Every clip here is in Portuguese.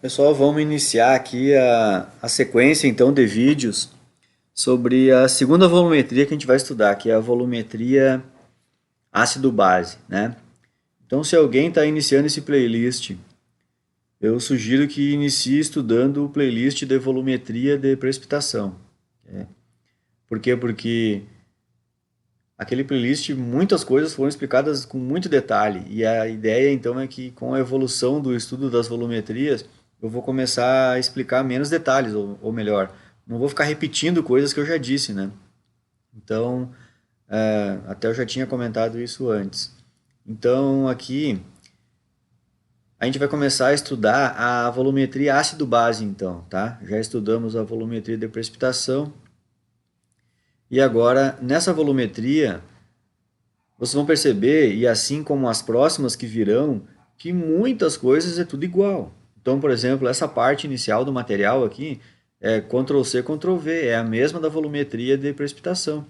Pessoal, vamos iniciar aqui a sequência então de vídeos sobre a segunda volumetria que a gente vai estudar, que é a volumetria ácido-base, né? Então, se alguém está iniciando esse playlist, eu sugiro que inicie estudando o playlist de volumetria de precipitação. Por quê? Porque aquele playlist, muitas coisas foram explicadas com muito detalhe, e a ideia então é que com a evolução do estudo das volumetrias, eu vou começar a explicar menos detalhes, ou melhor, não vou ficar repetindo coisas que eu já disse, né? Então, até eu já tinha comentado isso antes. Então, aqui a gente vai começar a estudar a volumetria ácido-base, então, tá? Já estudamos a volumetria de precipitação, e agora, nessa volumetria, vocês vão perceber, e assim como as próximas que virão, que muitas coisas é tudo igual. Então, por exemplo, essa parte inicial do material aqui é Ctrl+C, Ctrl+V, é a mesma da volumetria de precipitação,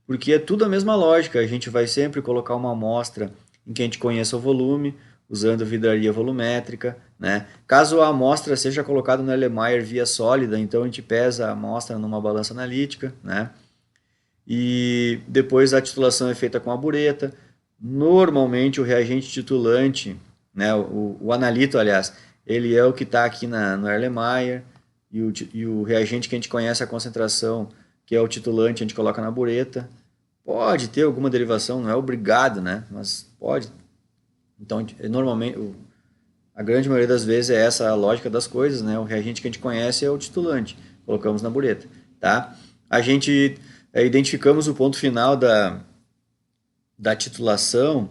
porque é tudo a mesma lógica. A gente vai sempre colocar uma amostra em que a gente conheça o volume, usando vidraria volumétrica, né? Caso a amostra seja colocada no Erlenmeyer via sólida, então a gente pesa a amostra numa balança analítica, né? E depois a titulação é feita com a bureta. Normalmente o reagente titulante, né, o analito, aliás, ele é o que está aqui no Erlenmeyer, e o reagente que a gente conhece a concentração, que é o titulante, a gente coloca na bureta. Pode ter alguma derivação, não é obrigado, né? Mas pode. Então, normalmente, a grande maioria das vezes é essa a lógica das coisas, né? O reagente que a gente conhece é o titulante, colocamos na bureta, tá? A gente identificamos o ponto final da titulação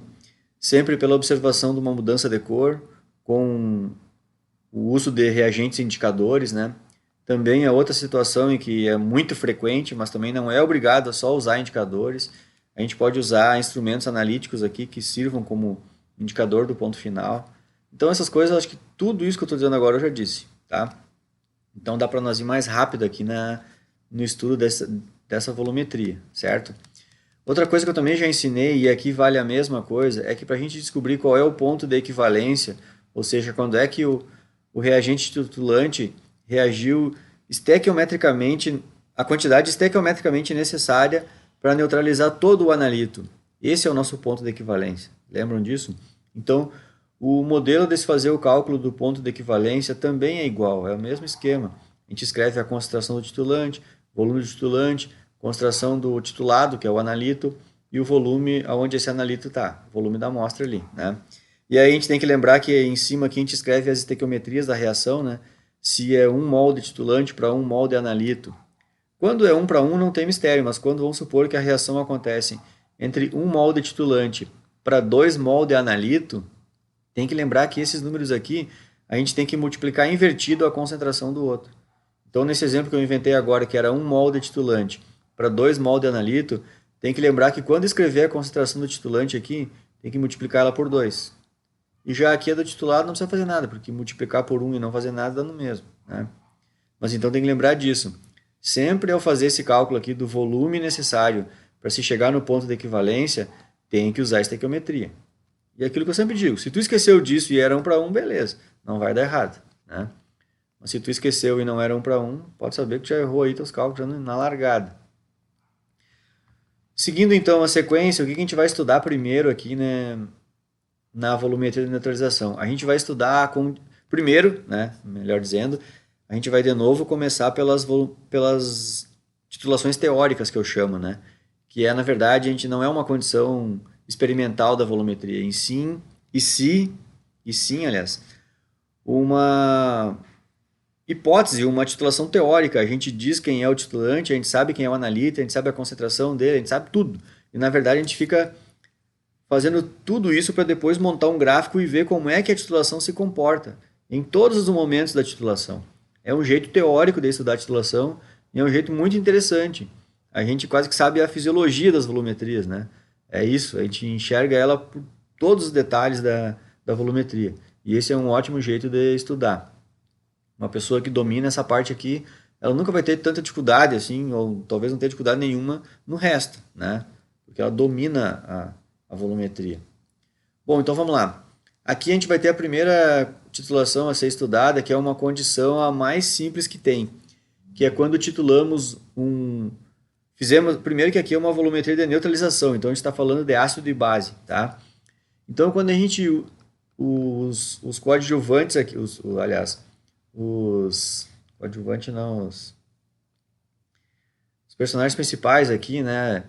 sempre pela observação de uma mudança de cor, com o uso de reagentes indicadores, né? Também é outra situação em que é muito frequente, mas também não é obrigado a só usar indicadores. A gente pode usar instrumentos analíticos aqui que sirvam como indicador do ponto final. Então essas coisas, acho que tudo isso que eu estou dizendo agora eu já disse, tá? Então dá para nós ir mais rápido aqui no estudo dessa volumetria, certo? Outra coisa que eu também já ensinei, e aqui vale a mesma coisa, é que para a gente descobrir qual é o ponto de equivalência, ou seja, quando é que o reagente titulante reagiu estequiometricamente, a quantidade estequiometricamente necessária para neutralizar todo o analito. Esse é o nosso ponto de equivalência. Lembram disso? Então, o modelo de se fazer o cálculo do ponto de equivalência também é igual, é o mesmo esquema. A gente escreve a concentração do titulante, volume do titulante, concentração do titulado, que é o analito, e o volume aonde esse analito está, o volume da amostra ali, né? E aí a gente tem que lembrar que em cima aqui a gente escreve as estequiometrias da reação, né? Se é 1 mol de titulante para 1 mol de analito. Quando é 1 para 1 não tem mistério, mas quando vamos supor que a reação acontece entre 1 mol de titulante para 2 mol de analito, tem que lembrar que esses números aqui a gente tem que multiplicar invertido a concentração do outro. Então, nesse exemplo que eu inventei agora, que era 1 mol de titulante para 2 mol de analito, tem que lembrar que quando escrever a concentração do titulante aqui, tem que multiplicar ela por 2. E já aqui a do titulado não precisa fazer nada, porque multiplicar por 1 e não fazer nada dá no mesmo, né? Mas então tem que lembrar disso. Sempre ao fazer esse cálculo aqui do volume necessário para se chegar no ponto de equivalência, tem que usar a estequiometria. E aquilo que eu sempre digo, se tu esqueceu disso e era 1 para 1, beleza, não vai dar errado, né? Mas se tu esqueceu e não era 1 para 1, pode saber que tu já errou aí teus cálculos na largada. Seguindo então a sequência, o que a gente vai estudar primeiro aqui, né, na volumetria de neutralização? A gente vai estudar primeiro, né, melhor dizendo, a gente vai de novo começar pelas titulações teóricas que eu chamo, né? Que é, na verdade, a gente não é uma condição experimental da volumetria, e sim, aliás, uma hipótese, uma titulação teórica. A gente diz quem é o titulante, a gente sabe quem é o analita, a gente sabe a concentração dele, a gente sabe tudo. E na verdade a gente fica fazendo tudo isso para depois montar um gráfico e ver como é que a titulação se comporta em todos os momentos da titulação. É um jeito teórico de estudar a titulação e é um jeito muito interessante. A gente quase que sabe a fisiologia das volumetrias, né? É isso, a gente enxerga ela por todos os detalhes da volumetria. E esse é um ótimo jeito de estudar. Uma pessoa que domina essa parte aqui, ela nunca vai ter tanta dificuldade assim, ou talvez não tenha dificuldade nenhuma no resto, né? Porque ela domina a volumetria. Bom, então vamos lá. Aqui a gente vai ter a primeira titulação a ser estudada, que é uma condição a mais simples que tem, que é quando titulamos um... Fizemos, primeiro que aqui é uma volumetria de neutralização, então a gente está falando de ácido e base, tá? Então quando a gente... Os coadjuvantes aqui, aliás, os... Coadjuvante não, os personagens principais aqui, né?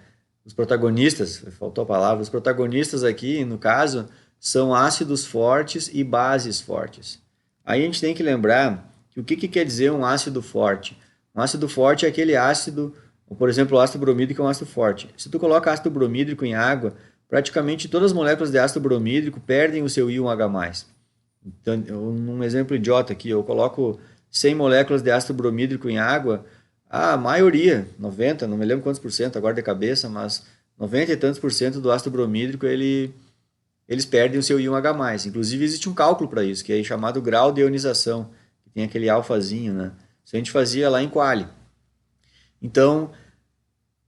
Os protagonistas, faltou a palavra, os protagonistas aqui, no caso, são ácidos fortes e bases fortes. Aí a gente tem que lembrar que o que quer dizer um ácido forte? Um ácido forte é aquele ácido, por exemplo, o ácido bromídrico é um ácido forte. Se tu coloca ácido bromídrico em água, praticamente todas as moléculas de ácido bromídrico perdem o seu íon H+. Então, um exemplo idiota aqui, eu coloco 100 moléculas de ácido bromídrico em água, a maioria, 90, não me lembro quantos por cento agora de cabeça, mas 90 e tantos por cento do ácido bromídrico, eles perdem o seu íon H+. Inclusive existe um cálculo para isso, que é chamado grau de ionização, que tem aquele alfazinho, né? Isso a gente fazia lá em Quali. Então,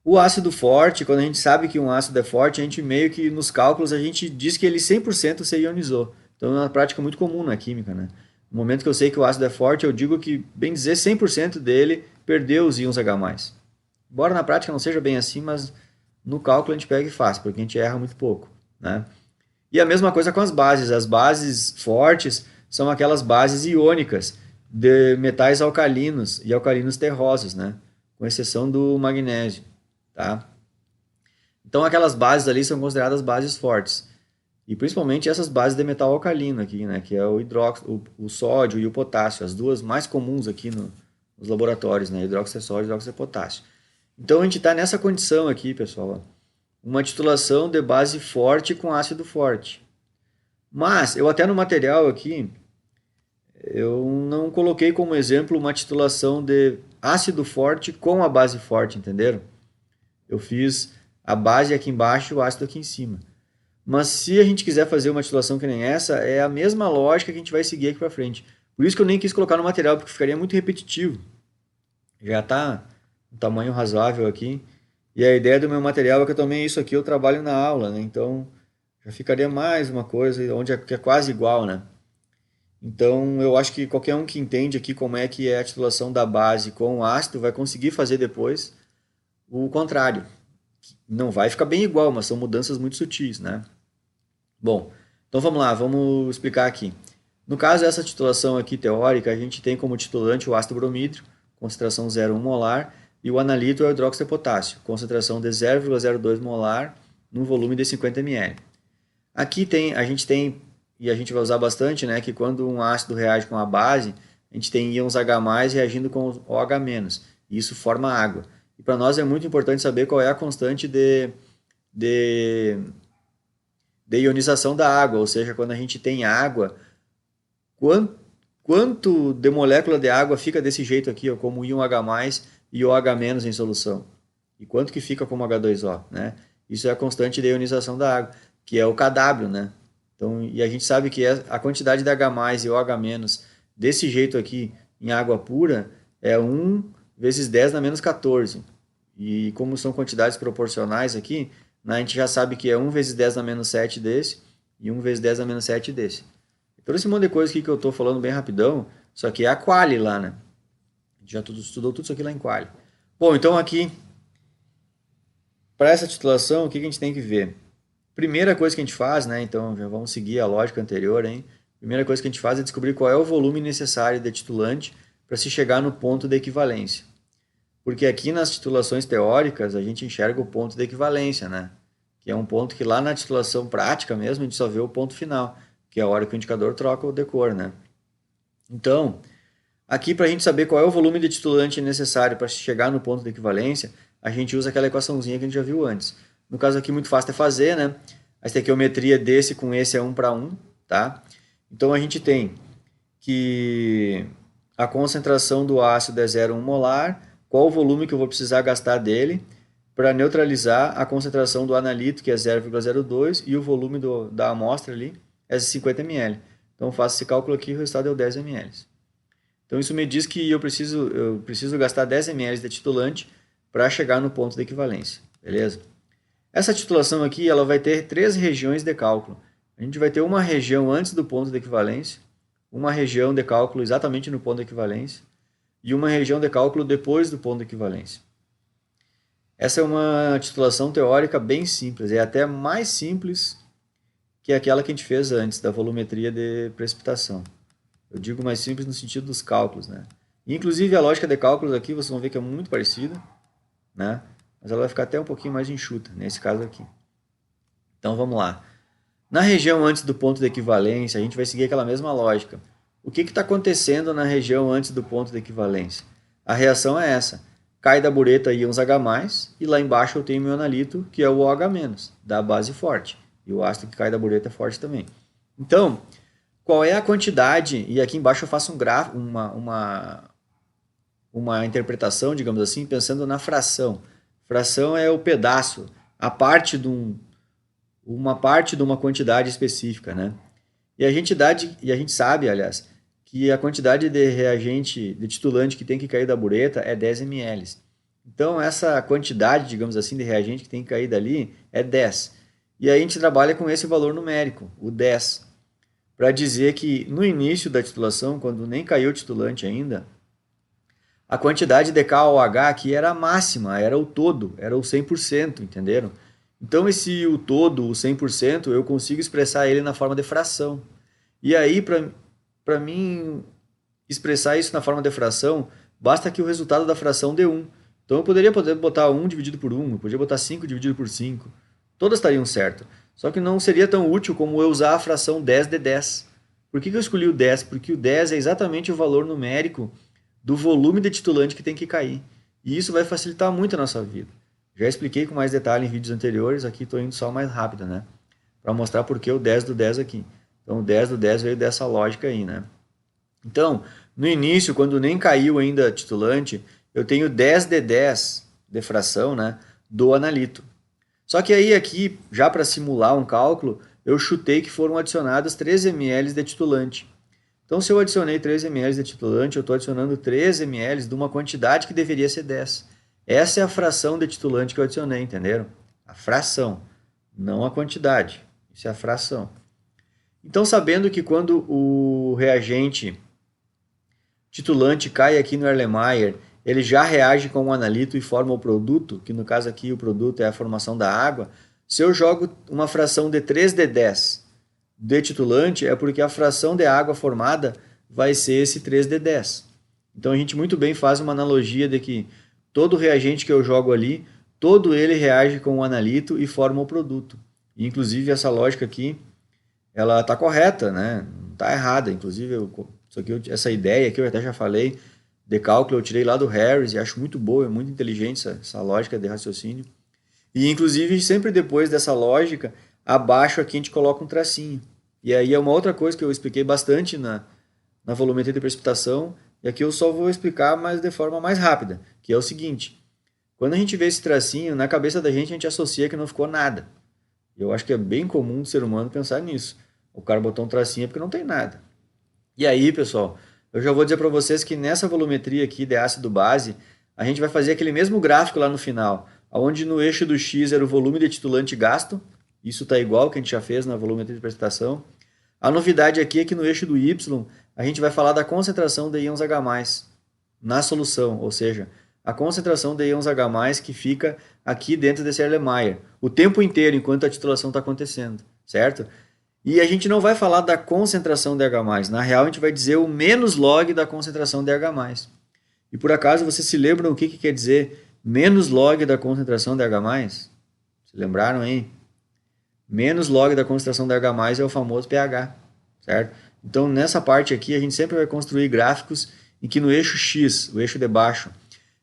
o ácido forte, quando a gente sabe que um ácido é forte, a gente meio que nos cálculos a gente diz que ele 100% se ionizou. Então é uma prática muito comum na química, né? No momento que eu sei que o ácido é forte, eu digo que, bem dizer, 100% dele perdeu os íons H+. Embora na prática não seja bem assim, mas no cálculo a gente pega e faz, porque a gente erra muito pouco, né? E a mesma coisa com as bases. As bases fortes são aquelas bases iônicas de metais alcalinos e alcalinos terrosos, né? Com exceção do magnésio, tá? Então aquelas bases ali são consideradas bases fortes. E principalmente essas bases de metal alcalino aqui, né? Que é o hidróxido, o sódio e o potássio, as duas mais comuns aqui nos laboratórios, né? Hidróxido de sódio e hidróxido de potássio. Então a gente está nessa condição aqui, pessoal. Uma titulação de base forte com ácido forte. Mas eu até no material aqui, eu não coloquei como exemplo uma titulação de ácido forte com a base forte, entenderam? Eu fiz a base aqui embaixo e o ácido aqui em cima. Mas se a gente quiser fazer uma titulação que nem essa, é a mesma lógica que a gente vai seguir aqui para frente. Por isso que eu nem quis colocar no material, porque ficaria muito repetitivo. Já está um tamanho razoável aqui. E a ideia do meu material é que eu também isso aqui eu trabalho na aula, né? Então já ficaria mais uma coisa onde que é quase igual, né? Então eu acho que qualquer um que entende aqui como é que é a titulação da base com o ácido vai conseguir fazer depois o contrário. Não vai ficar bem igual, mas são mudanças muito sutis, né? Bom, então vamos lá, vamos explicar aqui. No caso dessa titulação aqui teórica, a gente tem como titulante o ácido bromídrico, concentração 0,1 molar, e o analito é o hidróxido de potássio, concentração de 0,02 molar no volume de 50 ml. Aqui a gente tem, e a gente vai usar bastante, né, que quando um ácido reage com a base, a gente tem íons H+, reagindo com OH-, e isso forma água. E para nós é muito importante saber qual é a constante de ionização da água, ou seja, quando a gente tem água, quanto de molécula de água fica desse jeito aqui, ó, como íon H+, e OH- em solução. E quanto que fica como H2O, né? Isso é a constante de ionização da água, que é o Kw, né? Então, e a gente sabe que a quantidade de H+ e OH- desse jeito aqui em água pura é 1 vezes 10 na menos 14. E como são quantidades proporcionais aqui, né, a gente já sabe que é 1 vezes 10 na menos 7 desse e 1 vezes 10 na menos 7 desse. Todo esse monte de coisa aqui que eu estou falando bem rapidão, só que é a quali lá, né? A gente já estudou tudo isso aqui lá em quali. Bom, então aqui, para essa titulação, o que a gente tem que ver? Primeira coisa que a gente faz, né? Então já vamos seguir a lógica anterior, hein? Primeira coisa que a gente faz é descobrir qual é o volume necessário de titulante para se chegar no ponto de equivalência. Porque aqui nas titulações teóricas a gente enxerga o ponto de equivalência, né? Que é um ponto que lá na titulação prática mesmo a gente só vê o ponto final, que é a hora que o indicador troca o decor, né? Então, aqui para a gente saber qual é o volume de titulante necessário para chegar no ponto de equivalência, a gente usa aquela equaçãozinha que a gente já viu antes. No caso aqui muito fácil de fazer, né? A estequiometria desse com esse é 1 para 1, tá? Então a gente tem que a concentração do ácido é 0,1 molar, qual o volume que eu vou precisar gastar dele para neutralizar a concentração do analito, que é 0,02, e o volume da amostra ali é 50 ml. Então eu faço esse cálculo aqui e o resultado é o 10 ml. Então isso me diz que eu preciso gastar 10 ml de titulante para chegar no ponto de equivalência, beleza? Essa titulação aqui ela vai ter 3 regiões de cálculo. A A gente vai ter uma região antes do ponto de equivalência, uma região de cálculo exatamente no ponto de equivalência e uma região de cálculo depois do ponto de equivalência. Essa é uma titulação teórica bem simples, é até mais simples que aquela que a gente fez antes, da volumetria de precipitação. Eu digo mais simples no sentido dos cálculos, né? Inclusive a lógica de cálculos aqui, vocês vão ver que é muito parecida, né? Mas ela vai ficar até um pouquinho mais enxuta, nesse caso aqui. Então vamos lá. Na região antes do ponto de equivalência, a gente vai seguir aquela mesma lógica. O que está acontecendo na região antes do ponto de equivalência? A reação é essa. Cai da bureta íons H+, e lá embaixo eu tenho meu analito, que é o OH-, da base forte. E o ácido que cai da bureta é forte também. Então, qual é a quantidade? E aqui embaixo eu faço uma interpretação, digamos assim, pensando na fração. Fração é o pedaço, a parte de uma parte de uma quantidade específica, né? E a gente sabe, aliás, que a quantidade de reagente, de titulante que tem que cair da bureta é 10 ml. Então, essa quantidade, digamos assim, de reagente que tem que cair dali é 10. E aí a gente trabalha com esse valor numérico, o 10, para dizer que no início da titulação, quando nem caiu o titulante ainda, a quantidade de KOH aqui era a máxima, era o todo, era o 100%, entenderam? Então, o todo, o 100%, eu consigo expressar ele na forma de fração. E aí, para mim expressar isso na forma de fração, basta que o resultado da fração dê 1. Então, eu poderia botar 1 dividido por 1, eu poderia botar 5 dividido por 5. Todas estariam certas. Só que não seria tão útil como eu usar a fração 10 de 10. Por que eu escolhi o 10? Porque o 10 é exatamente o valor numérico do volume de titulante que tem que cair. E isso vai facilitar muito a nossa vida. Já expliquei com mais detalhe em vídeos anteriores, aqui estou indo só mais rápido, né? Para mostrar por que o 10 do 10 aqui. Então, o 10 do 10 veio dessa lógica aí, né? Então, no início, quando nem caiu ainda titulante, eu tenho 10 de 10 de fração, né, do analito. Só que aí aqui, já para simular um cálculo, eu chutei que foram adicionados 13 ml de titulante. Então, se eu adicionei 13 ml de titulante, eu estou adicionando 13 ml de uma quantidade que deveria ser 10. Essa é a fração de titulante que eu adicionei, entenderam? A fração, não a quantidade. Isso é a fração. Então, sabendo que quando o reagente titulante cai aqui no Erlenmeyer, ele já reage com o analito e forma o produto, que no caso aqui o produto é a formação da água. Se eu jogo uma fração de 3 de 10 de titulante, é porque a fração de água formada vai ser esse 3 de 10. Então a gente muito bem faz uma analogia de que todo reagente que eu jogo ali, todo ele reage com o analito e forma o produto. E, inclusive essa lógica aqui, ela está correta, né? Não está errada. Inclusive, essa ideia aqui eu até já falei, de cálculo eu tirei lá do Harris e acho muito boa, é muito inteligente essa lógica de raciocínio. E inclusive sempre depois dessa lógica, abaixo aqui a gente coloca um tracinho. E aí é uma outra coisa que eu expliquei bastante na volumetria de precipitação, e aqui eu só vou explicar mas de forma mais rápida, que é o seguinte, quando a gente vê esse tracinho, na cabeça da gente a gente associa que não ficou nada. Eu acho que é bem comum do ser humano pensar nisso. O cara botou um tracinho porque não tem nada. E aí, pessoal, eu já vou dizer para vocês que nessa volumetria aqui de ácido base, a gente vai fazer aquele mesmo gráfico lá no final, onde no eixo do X era o volume de titulante gasto, isso está igual que a gente já fez na volumetria de precipitação. A novidade aqui é que no eixo do Y, a gente vai falar da concentração de íons H+, na solução, ou seja, a concentração de íons H+, que fica aqui dentro desse Erlenmeyer, o tempo inteiro enquanto a titulação está acontecendo, certo? E a gente não vai falar da concentração de H+, na real a gente vai dizer o menos log da concentração de H+. E por acaso vocês se lembram o que quer dizer menos log da concentração de H+? Se lembraram aí? Menos log da concentração de H+, é o famoso pH, certo? Então nessa parte aqui a gente sempre vai construir gráficos em que no eixo X, o eixo de baixo,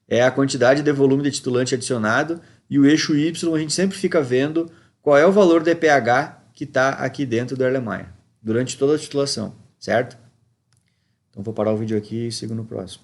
é a quantidade de volume de titulante adicionado, e o eixo Y a gente sempre fica vendo qual é o valor de pH que está aqui dentro do Erlenmeyer, durante toda a titulação, certo? Então vou parar o vídeo aqui e sigo no próximo.